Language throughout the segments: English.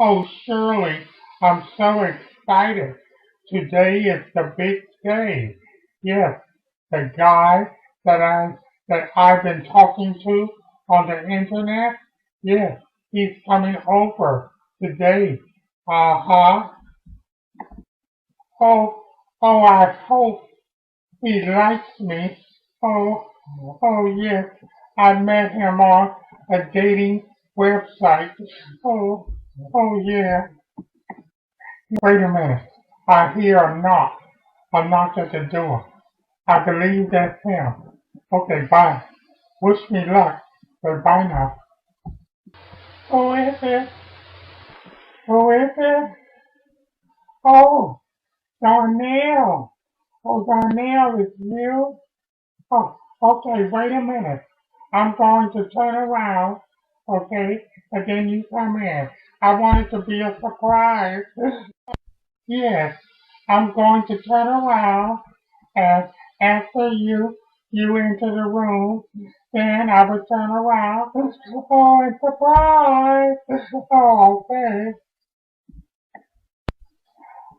Oh, Shirley, I'm so excited. Today is the big day. Yes, the guy that I've been talking to on the internet, yes, he's coming over today. Uh-huh. Oh, oh, I hope he likes me. Oh, oh, yes, I met him on a dating website. Oh, oh, yeah. Wait a minute. I hear a knock. A knock at the door. I believe that's him. Okay, bye. Wish me luck. Goodbye now. Who is it? Who is it? Oh, Darnell. Oh, Darnell, it's you? Oh, okay, wait a minute. I'm going to turn around, okay, and then you come in. I want it to be a surprise. Yes, I'm going to turn around and after you enter the room, then I will turn around. Oh, and surprise! Oh, okay.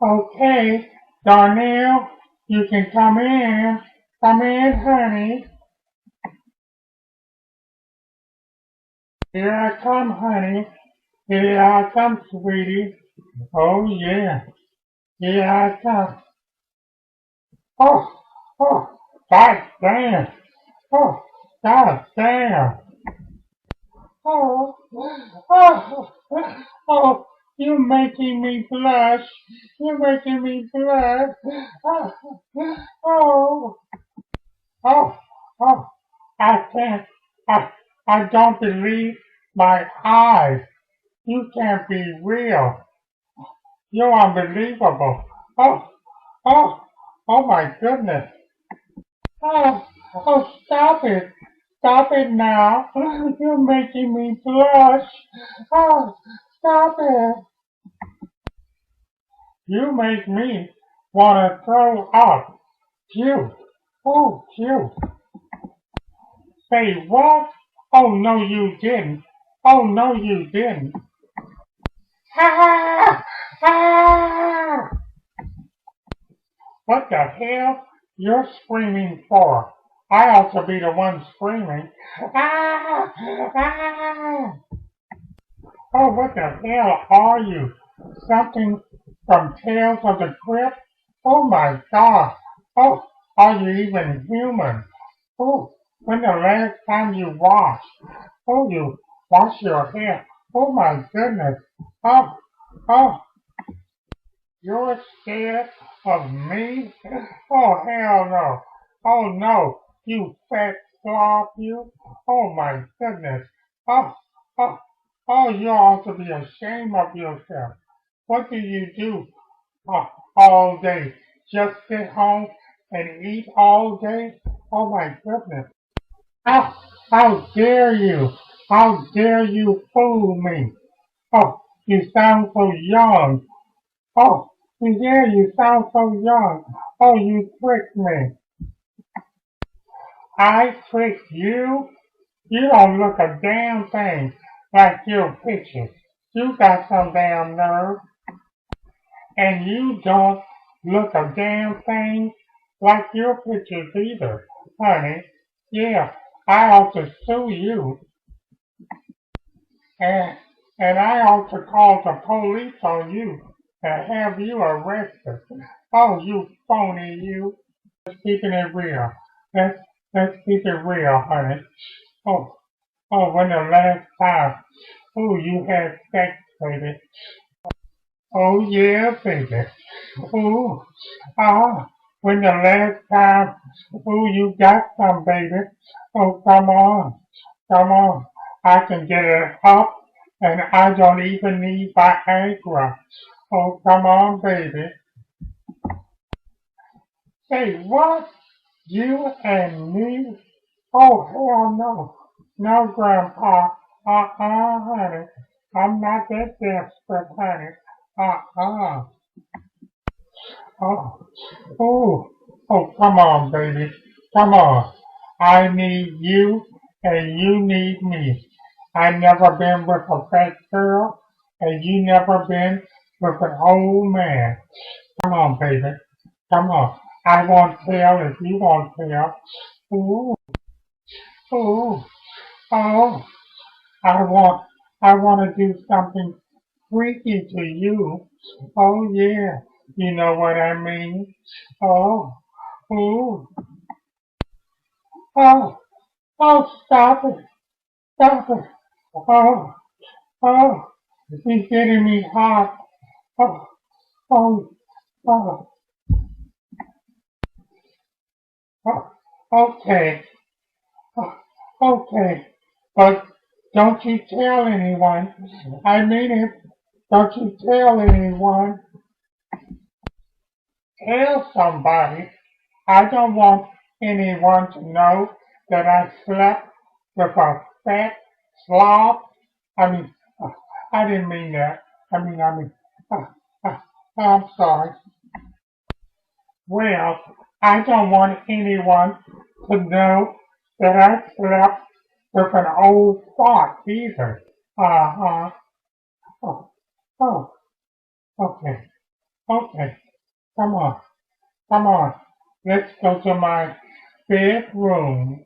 Okay, Darnell, you can come in. Come in, honey. Here I come, honey. Here I come, sweetie. Oh, yeah. Here I come. Oh, oh, God damn. Oh, God damn. Oh, oh, oh, you're making me blush. You're making me blush. Oh, oh, oh, oh, I can't, I, I don't believe my eyes. You can't be real. You're unbelievable. Oh, oh, oh my goodness. Oh, oh, stop it. Stop it now. You're making me blush. Oh, stop it. You make me want to throw up. Cute. Oh, cute. Say what? Oh, no, you didn't. Oh, no, you didn't. Ah! Ah! What the hell? You're screaming for? I ought to be the one screaming. Ah! Ah! Oh, what the hell are you? Something from Tales of the Crypt? Oh my God! Oh, are you even human? Oh, when the last time you washed? Oh, you wash your hair? Oh my goodness! Oh, oh, you're scared of me? Oh hell no! Oh no! You fat slob, you! Oh my goodness! Oh, oh, oh! You ought to be ashamed of yourself. What do you do all day? Just sit home and eat all day? Oh my goodness! How dare you? How dare you fool me? Oh, you sound so young. Oh, yeah, you sound so young. Oh, you tricked me. I tricked you? You don't look a damn thing like your pictures. You got some damn nerve. And you don't look a damn thing like your pictures either, honey. Yeah, I ought to sue you. And, and I ought to call the police on you and have you arrested. Oh, you phony, you. Keeping it real. Let's let's keep it real, honey. Oh, oh, when the last time, oh, you had sex, baby. Oh yeah, baby. Oh, when the last time, oh, you got some, baby. Oh, come on. I can get it up, and I don't even need Viagra. Oh, come on, baby. Say what? You and me? Oh, hell no. No, Grandpa. Honey. I'm not that desperate, honey. Uh-uh. Oh, oh, oh, come on, baby. Come on. I need you and you need me. I never been with a fat girl. And you never been with an old man. Come on, baby. Come on. I won't tell if you won't tell. Ooh, ooh, oh. I want, I want to do something freaky to you. Oh yeah. You know what I mean? Oh, ooh, oh, oh, stop it. Stop it. Oh, oh. She's getting me hot. Oh, oh, oh, oh. Okay. Oh, okay. But don't you tell anyone. I mean it. Don't you tell anyone. Tell somebody. I don't want anyone to know that I slept with a fat slob. I mean, I didn't mean that. Uh, uh, I'm sorry. Well, I don't want anyone to know that I slept with an old fox either. Uh-huh. Oh, oh, okay, okay. Come on, come on. Let's go to my bedroom.